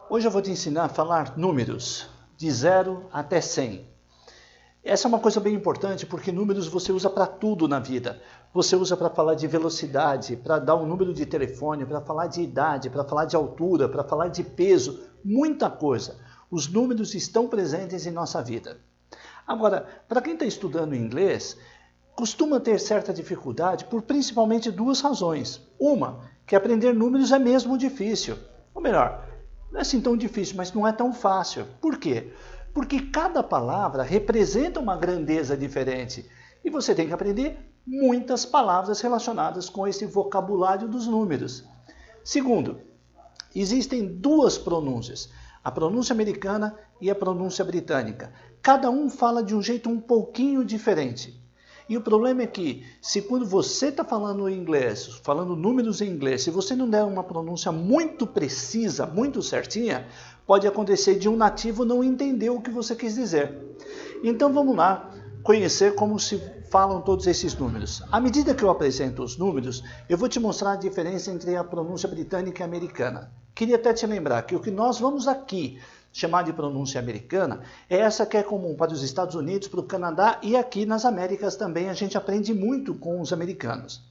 Hoje eu vou te ensinar a falar números, de 0 até 100. Essa é uma coisa bem importante porque números você usa para tudo na vida. Você usa para falar de velocidade, para dar um número de telefone, para falar de idade, para falar de altura, para falar de peso, muita coisa. Os números estão presentes em nossa vida. Agora, para quem está estudando inglês, costuma ter certa dificuldade por principalmente duas razões. Uma, que aprender números é mesmo difícil. Ou melhor, não é assim tão difícil, mas não é tão fácil. Por quê? Porque cada palavra representa uma grandeza diferente. E você tem que aprender muitas palavras relacionadas com esse vocabulário dos números. Segundo, existem duas pronúncias. A pronúncia americana e a pronúncia britânica. Cada um fala de um jeito um pouquinho diferente. E o problema é que, se quando você está falando inglês, falando números em inglês, se você não der uma pronúncia muito precisa, muito certinha, pode acontecer de um nativo não entender o que você quis dizer. Então vamos lá conhecer como se falam todos esses números. À medida que eu apresento os números, eu vou te mostrar a diferença entre a pronúncia britânica e americana. Queria até te lembrar que o que nós vamos aqui chamar de pronúncia americana é essa que é comum para os Estados Unidos, para o Canadá e aqui nas Américas também a gente aprende muito com os americanos.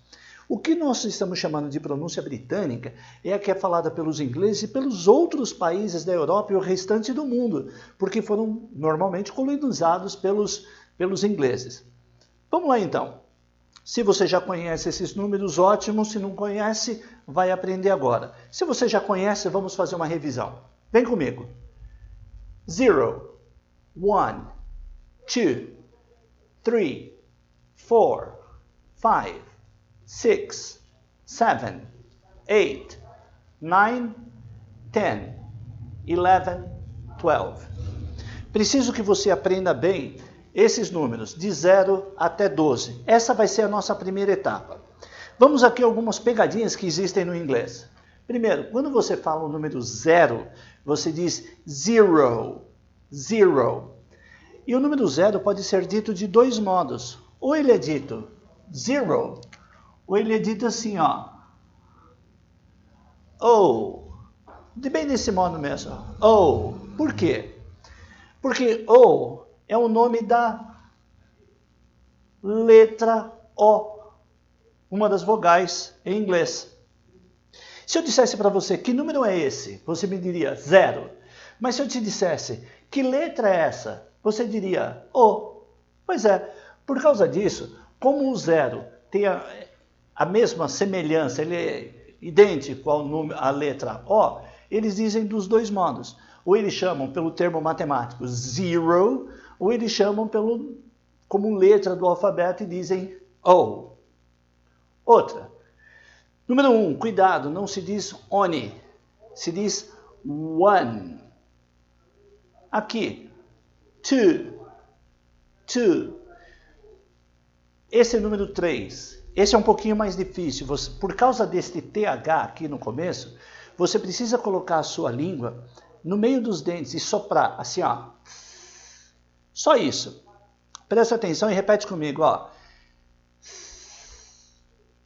O que nós estamos chamando de pronúncia britânica é a que é falada pelos ingleses e pelos outros países da Europa e o restante do mundo, porque foram normalmente colonizados pelos ingleses. Vamos lá então. Se você já conhece esses números, ótimo. Se não conhece, vai aprender agora. Se você já conhece, vamos fazer uma revisão. Vem comigo. 0, 1, 2, 3, 4, 5, 6, 7, 8, 9, 10, 11, 12. Preciso que você aprenda bem esses números, de 0 até 12. Essa vai ser a nossa primeira etapa. Vamos aqui a algumas pegadinhas que existem no inglês. Primeiro, quando você fala o número 0, você diz zero, zero. E o número 0 pode ser dito de dois modos. Ou ele é dito zero, ou ele é dito assim, ó. Oh. Bem desse modo mesmo. Oh. Por quê? Porque oh é o nome da letra O, uma das vogais em inglês. Se eu dissesse para você que número é esse, você me diria 0. Mas se eu te dissesse que letra é essa, você diria O. Pois é, por causa disso, como o 0 tem a mesma semelhança, ele é idêntico à letra O, eles dizem dos dois modos. Ou eles chamam pelo termo matemático zero, ou eles chamam como letra do alfabeto e dizem O. Outra. Número 1, cuidado, não se diz oni, se diz one. Aqui, two, two. Esse é o número 3. Esse é um pouquinho mais difícil. Por causa deste TH aqui no começo, você precisa colocar a sua língua no meio dos dentes e soprar, assim, ó. Só isso. Presta atenção e repete comigo, ó.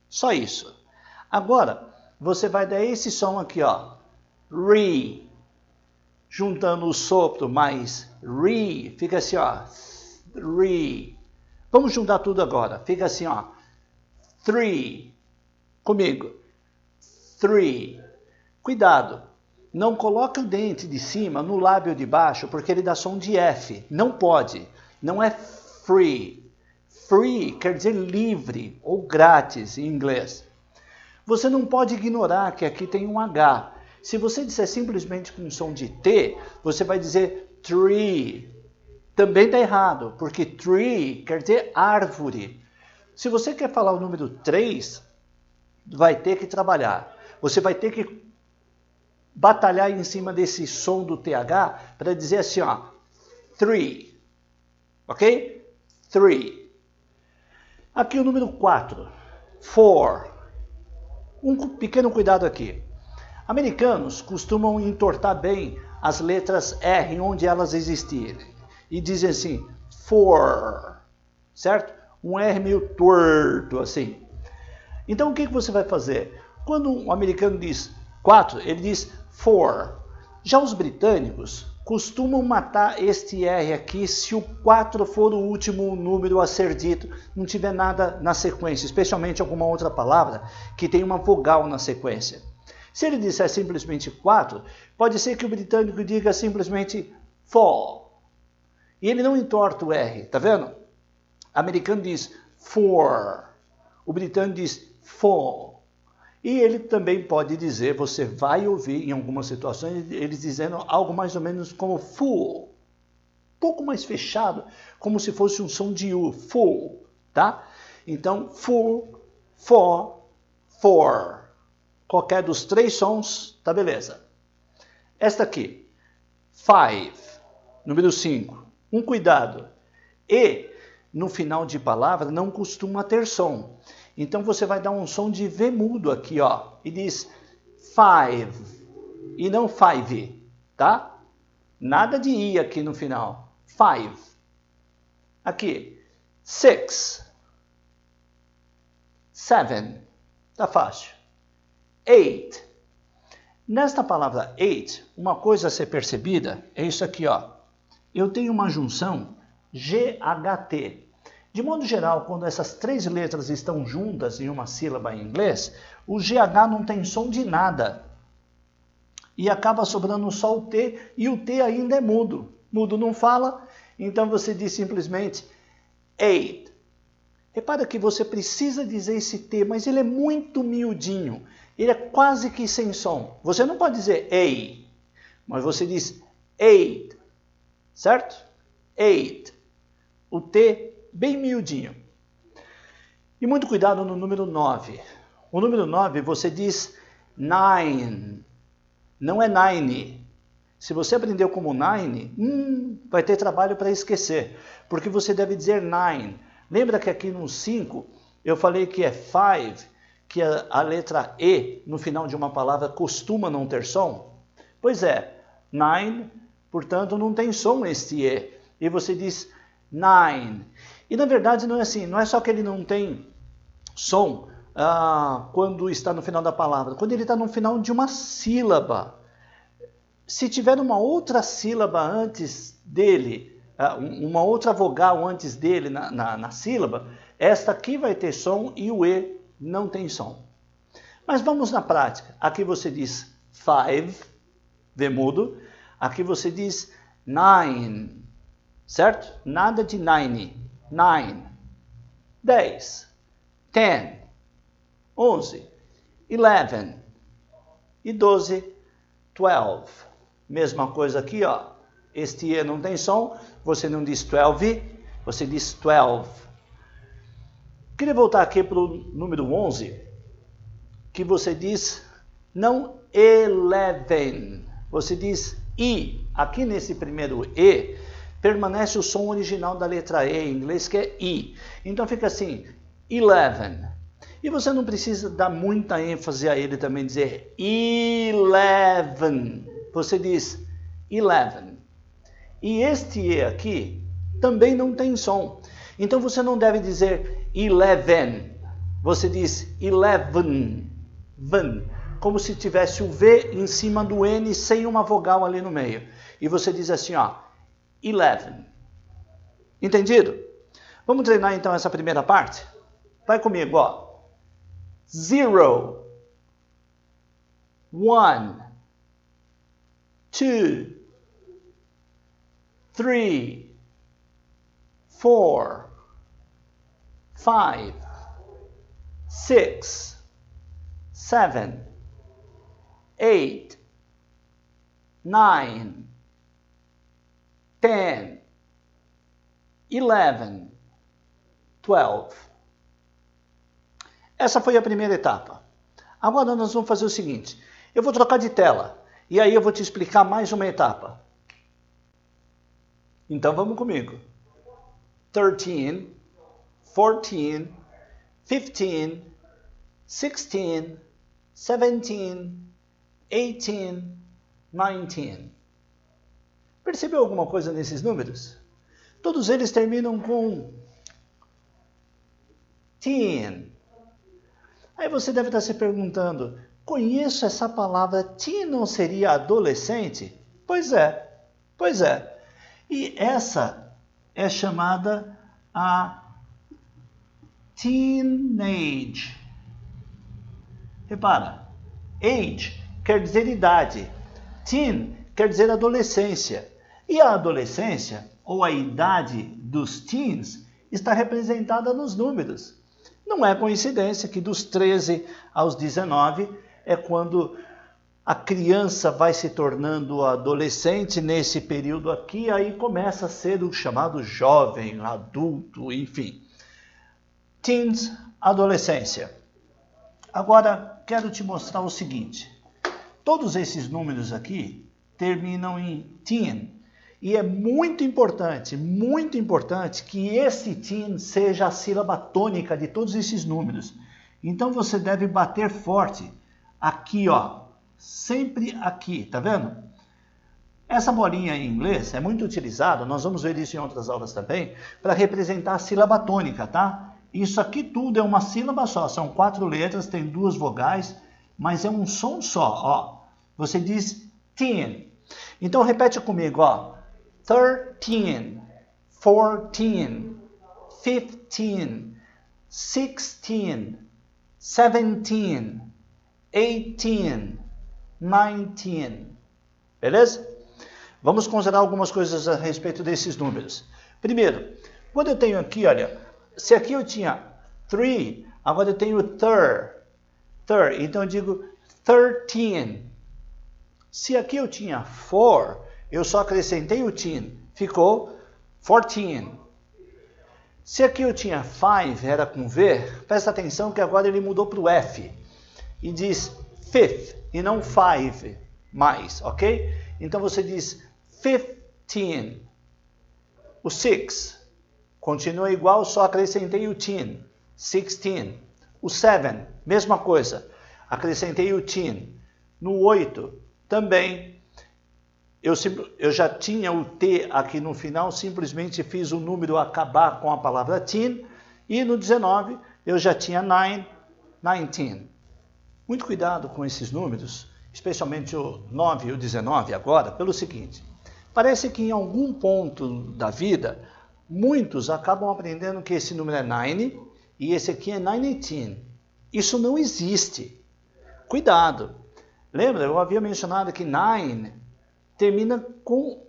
Só isso. Agora, você vai dar esse som aqui, ó. Re. Juntando o sopro mais re. Fica assim, ó. Re. Vamos juntar tudo agora. Fica assim, ó. Three. Comigo. Three. Cuidado. Não coloque o dente de cima no lábio de baixo, porque ele dá som de F. Não pode. Não é free. Free quer dizer livre ou grátis em inglês. Você não pode ignorar que aqui tem um H. Se você disser simplesmente com um som de T, você vai dizer tree. Também está errado, porque tree quer dizer árvore. Se você quer falar o número 3, vai ter que trabalhar. Você vai ter que batalhar em cima desse som do TH para dizer assim, ó. 3. Ok? 3. Aqui o número 4. 4. Um pequeno cuidado aqui. Americanos costumam entortar bem as letras R onde elas existirem. E dizem assim, for, certo? Um R meio torto, assim. Então o que você vai fazer? Quando um americano diz 4, ele diz 4. Já os britânicos costumam matar este R aqui se o 4 for o último número a ser dito, não tiver nada na sequência, especialmente alguma outra palavra que tem uma vogal na sequência. Se ele disser simplesmente 4, pode ser que o britânico diga simplesmente 4. E ele não entorta o R, tá vendo? O americano diz 4, o britânico diz 4. E ele também pode dizer, você vai ouvir em algumas situações, eles dizendo algo mais ou menos como full. Um pouco mais fechado, como se fosse um som de U, full, tá? Então, full, for, for. Qualquer dos três sons, tá beleza. Esta aqui, 5, número 5. Um cuidado. E, no final de palavra, não costuma ter som. Então, você vai dar um som de V mudo aqui, ó. E diz 5 e não 5, tá? Nada de I aqui no final. 5. Aqui, 6. 7. Tá fácil. 8. Nesta palavra 8, uma coisa a ser percebida é isso aqui, ó. Eu tenho uma junção GHT. De modo geral, quando essas três letras estão juntas em uma sílaba em inglês, o GH não tem som de nada. E acaba sobrando só o T, e o T ainda é mudo. Mudo não fala, então você diz simplesmente 8. Repara que você precisa dizer esse T, mas ele é muito miudinho. Ele é quase que sem som. Você não pode dizer ei, mas você diz 8, certo? 8. O T bem miudinho. E muito cuidado no número 9. O número 9 você diz 9, não é 9. Se você aprendeu como 9, vai ter trabalho para esquecer, porque você deve dizer 9. Lembra que aqui no 5 eu falei que é 5, que a letra E no final de uma palavra costuma não ter som? Pois é, 9, portanto não tem som este E. E você diz 9. E na verdade não é assim, não é só que ele não tem som quando está no final da palavra, quando ele está no final de uma sílaba. Se tiver uma outra sílaba antes dele, uma outra vogal antes dele na sílaba, esta aqui vai ter som e o E não tem som. Mas vamos na prática. Aqui você diz 5, V mudo. Aqui você diz 9, certo? Nada de 9. 9, 10, 10, 11, 11 e 12, 12. Mesma coisa aqui, ó. Este E não tem som, você não diz 12, você diz 12. Queria voltar aqui para o número 11, que você diz não 11, você diz I. Aqui nesse primeiro E, permanece o som original da letra E em inglês, que é I. Então fica assim, 11. E você não precisa dar muita ênfase a ele também, dizer 11. Você diz 11. E este E aqui também não tem som. Então você não deve dizer 11. Você diz 11. Como se tivesse o V em cima do N sem uma vogal ali no meio. E você diz assim, ó. 11. Entendido? Vamos treinar então essa primeira parte? Vai comigo, ó. 0, 1, 2, 3, 4, 5, 6, 7, 8, 9, 10, 11, 12. Essa foi a primeira etapa. Agora nós vamos fazer o seguinte. Eu vou trocar de tela. E aí eu vou te explicar mais uma etapa. Então vamos comigo. 13, 14, 15, 16, 17, 18, 19. Percebeu alguma coisa nesses números? Todos eles terminam com teen. Aí você deve estar se perguntando, conheço essa palavra, teen não seria adolescente? Pois é, pois é. E essa é chamada a teenage. Repara, age quer dizer idade, teen quer dizer adolescência. E a adolescência, ou a idade dos teens, está representada nos números. Não é coincidência que dos 13 aos 19 é quando a criança vai se tornando adolescente nesse período aqui, aí começa a ser o chamado jovem, adulto, enfim. Teens, adolescência. Agora, quero te mostrar o seguinte. Todos esses números aqui terminam em teen. E é muito importante que esse teen seja a sílaba tônica de todos esses números. Então você deve bater forte aqui, ó, sempre aqui, tá vendo? Essa bolinha em inglês é muito utilizada, nós vamos ver isso em outras aulas também, para representar a sílaba tônica, tá? Isso aqui tudo é uma sílaba só, são 4 letras, tem 2 vogais, mas é um som só, ó. Você diz teen. Então repete comigo, ó. 13, 14, 15, 16, 17, 18, 19. Beleza? Vamos considerar algumas coisas a respeito desses números. Primeiro, quando eu tenho aqui, olha, se aqui eu tinha 3, agora eu tenho third, então eu digo 13. Se aqui eu tinha 4, eu só acrescentei o teen, ficou 14. Se aqui eu tinha 5, era com V, presta atenção que agora ele mudou para o F. E diz fifth, e não 5 mais, ok? Então você diz 15. O 6 continua igual, só acrescentei o teen, 16. O 7, mesma coisa, acrescentei o teen. No 8, também. Eu já tinha o T aqui no final, simplesmente fiz o número acabar com a palavra teen. E no 19, eu já tinha 9, 19. Muito cuidado com esses números, especialmente o 9 e o 19 agora, pelo seguinte. Parece que em algum ponto da vida, muitos acabam aprendendo que esse número é 9 e esse aqui é 19. Isso não existe. Cuidado. Lembra, eu havia mencionado que 9 termina com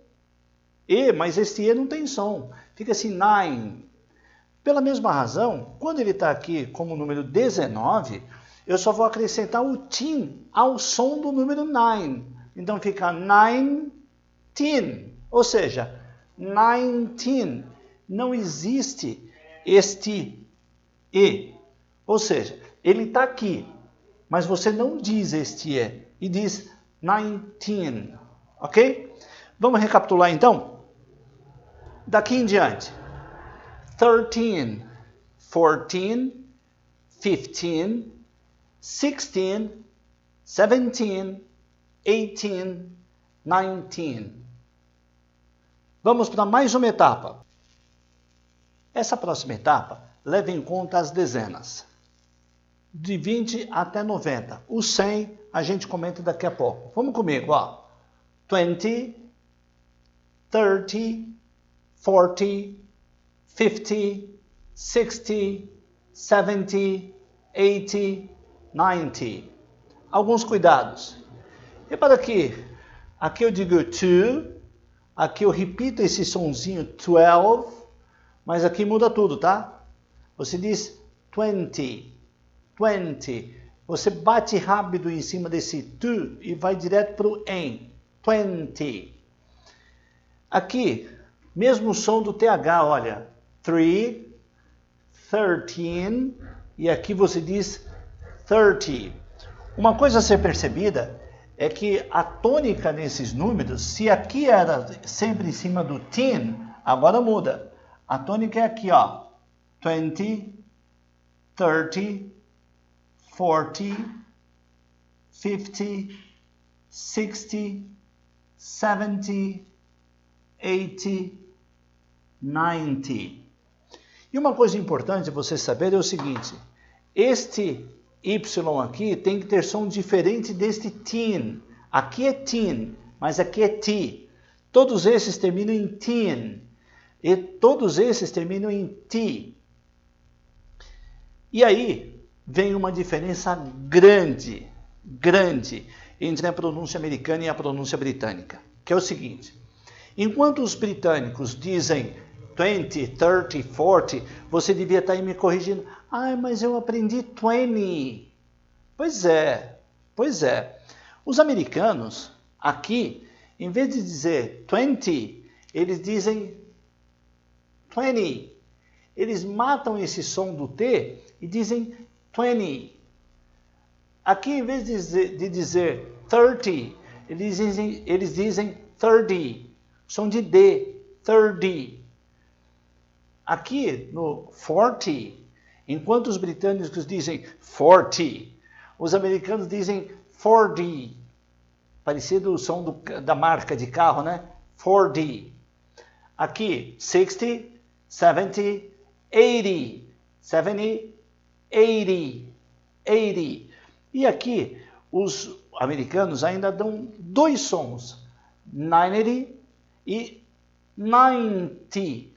E, mas esse E não tem som. Fica assim, 9. Pela mesma razão, quando ele está aqui como número 19, eu só vou acrescentar o teen ao som do número 9. Então fica 19, ou seja, 19. Não existe este E. Ou seja, ele está aqui, mas você não diz este E, e diz 19. Ok? Vamos recapitular então? Daqui em diante. 13, 14, 15, 16, 17, 18, 19. Vamos para mais uma etapa. Essa próxima etapa leva em conta as dezenas. De 20 até 90. O 100 a gente comenta daqui a pouco. Vamos comigo, ó. 20, 30, 40, 50, 60, 70, 80, 90. Alguns cuidados. Repara aqui eu digo 2, aqui eu repito esse sonzinho 12, mas aqui muda tudo, tá? Você diz 20, 20. Você bate rápido em cima desse 2 e vai direto para o N. 20. Aqui, mesmo som do TH, olha. 3, 13, e aqui você diz 30. Uma coisa a ser percebida é que a tônica nesses números, se aqui era sempre em cima do teen, agora muda. A tônica é aqui, ó. 20, 30, 40, 50, 60, 70, 80, 90. E uma coisa importante você saber é o seguinte: este Y aqui tem que ter som diferente deste teen. Aqui é teen, mas aqui é T. Todos esses terminam em teen. E todos esses terminam em T. E aí vem uma diferença grande entre a pronúncia americana e a pronúncia britânica, que é o seguinte: enquanto os britânicos dizem 20, 30, 40, você devia estar aí me corrigindo. Ah, mas eu aprendi 20. Pois é. Os americanos, aqui, em vez de dizer 20, eles dizem 20. Eles matam esse som do T e dizem 20. Aqui, em vez de dizer 30, eles dizem 30. Som de D, 30. Aqui no 40, enquanto os britânicos dizem 40, os americanos dizem 4D. Parecido o som da marca de carro, né? 4D. Aqui, 60, 70, 80. 70, 80. 80. E aqui, os americanos ainda dão dois sons, 90 e 90.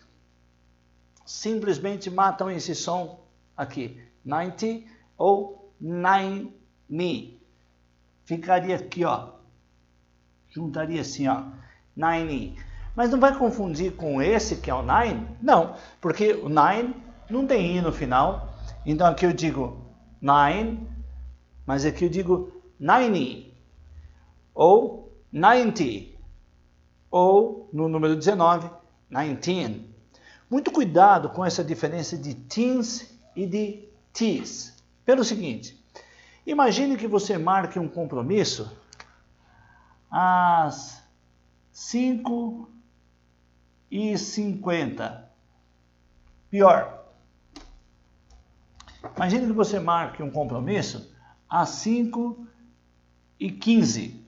Simplesmente matam esse som aqui, 90 ou 90. Ficaria aqui, ó, juntaria assim, ó, 90. Mas não vai confundir com esse que é o 9? Não, porque o 9 não tem i no final. Então aqui eu digo 9, mas aqui eu digo 90 ou 90 ou no número 19, 19. Muito cuidado com essa diferença de teens e de ts. Pelo seguinte, imagine que você marque um compromisso às 5h50. Pior, imagine que você marque um compromisso às 5h15.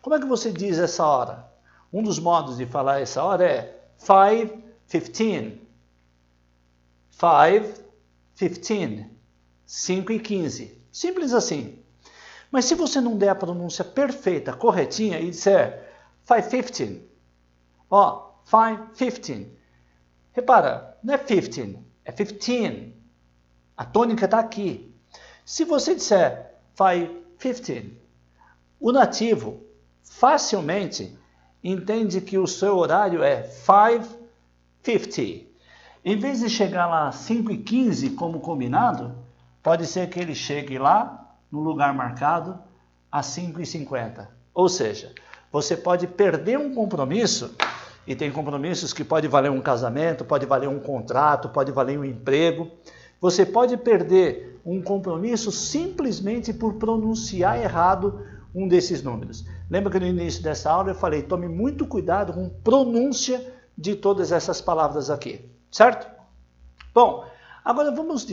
Como é que você diz essa hora? Um dos modos de falar essa hora é 5:15. 5:15. 5h15. Simples assim. Mas se você não der a pronúncia perfeita, corretinha, e disser 5:15, ó, 5:15. Repara, não é 15, é 15. A tônica está aqui. Se você disser 5:15, o nativo facilmente entende que o seu horário é 5:50. Em vez de chegar lá às 5h15 como combinado, pode ser que ele chegue lá no lugar marcado às 5h50. Ou seja, você pode perder um compromisso, e tem compromissos que pode valer um casamento, pode valer um contrato, pode valer um emprego. Você pode perder um compromisso simplesmente por pronunciar errado um desses números. Lembra que no início dessa aula eu falei, tome muito cuidado com pronúncia de todas essas palavras aqui, certo? Bom, agora vamos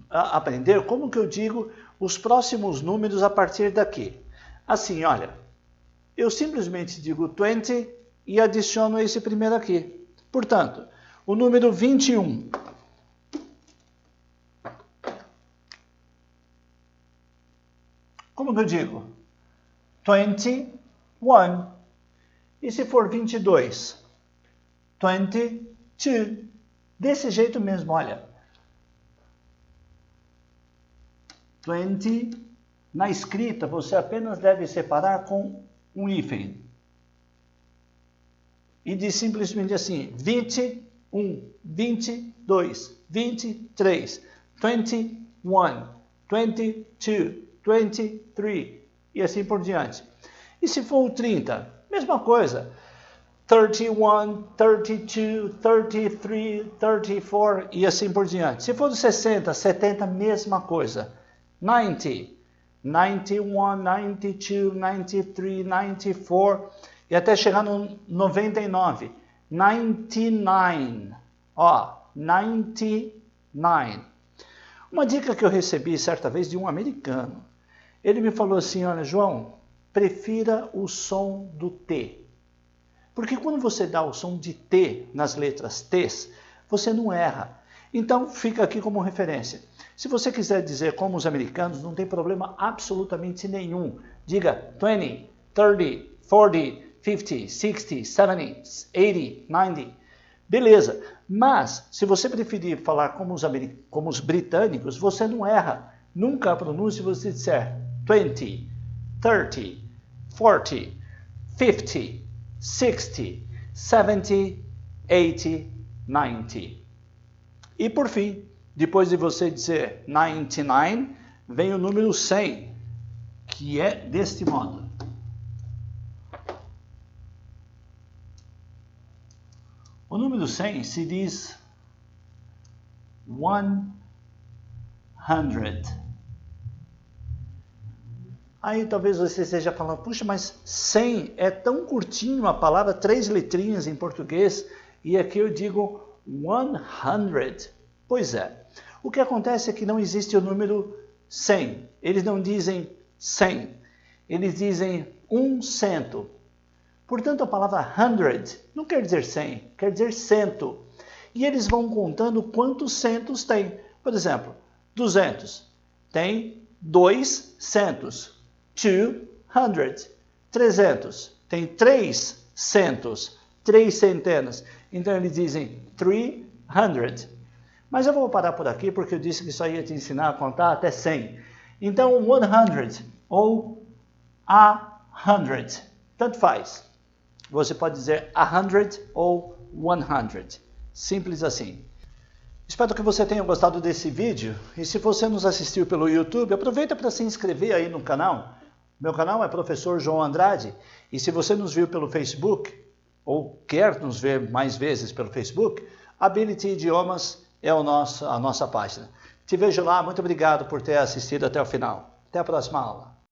aprender como que eu digo os próximos números a partir daqui. Assim, olha, eu simplesmente digo 20 e adiciono esse primeiro aqui. Portanto, o número 21. Como que eu digo? 21. E se for 22? 22. Desse jeito mesmo, olha. 20. Na escrita, você apenas deve separar com um hífen. E diz simplesmente assim, 21, 22, 23, 21, 22, 23 e assim por diante. E se for o 30, mesma coisa. 31, 32, 33, 34 e assim por diante. Se for o 60, 70, mesma coisa. 90, 91, 92, 93, 94 e até chegar no 99. 99. Ó, 99. Uma dica que eu recebi certa vez de um americano. Ele me falou assim, olha, João, prefira o som do T. Porque quando você dá o som de T nas letras T's, você não erra. Então, fica aqui como referência. Se você quiser dizer como os americanos, não tem problema absolutamente nenhum. Diga 20, 30, 40, 50, 60, 70, 80, 90. Beleza, mas se você preferir falar como os britânicos, você não erra. Nunca a pronúncia você disser 20, 30, 40, 50, 60, 70, 80, 90. E por fim, depois de você dizer 99, vem o número 100, que é deste modo. O número 100 se diz 100. Aí talvez você esteja falando, puxa, mas 100 é tão curtinho a palavra, 3 letrinhas em português, e aqui eu digo 100. Pois é. O que acontece é que não existe o número 100. Eles não dizem 100. Eles dizem 100. Portanto, a palavra 100 não quer dizer 100, quer dizer cento. E eles vão contando quantos centos tem. Por exemplo, 200 tem 200. 200. 300 tem 300. 3 centenas. Então eles dizem 300. Mas eu vou parar por aqui porque eu disse que só ia te ensinar a contar até 100. Então 100 ou 100. Tanto faz. Você pode dizer 100 ou 100. Simples assim. Espero que você tenha gostado desse vídeo. E se você nos assistiu pelo YouTube, aproveita para se inscrever aí no canal. Meu canal é Professor João Andrade. E se você nos viu pelo Facebook, ou quer nos ver mais vezes pelo Facebook, Ability Idiomas é a nossa página. Te vejo lá. Muito obrigado por ter assistido até o final. Até a próxima aula.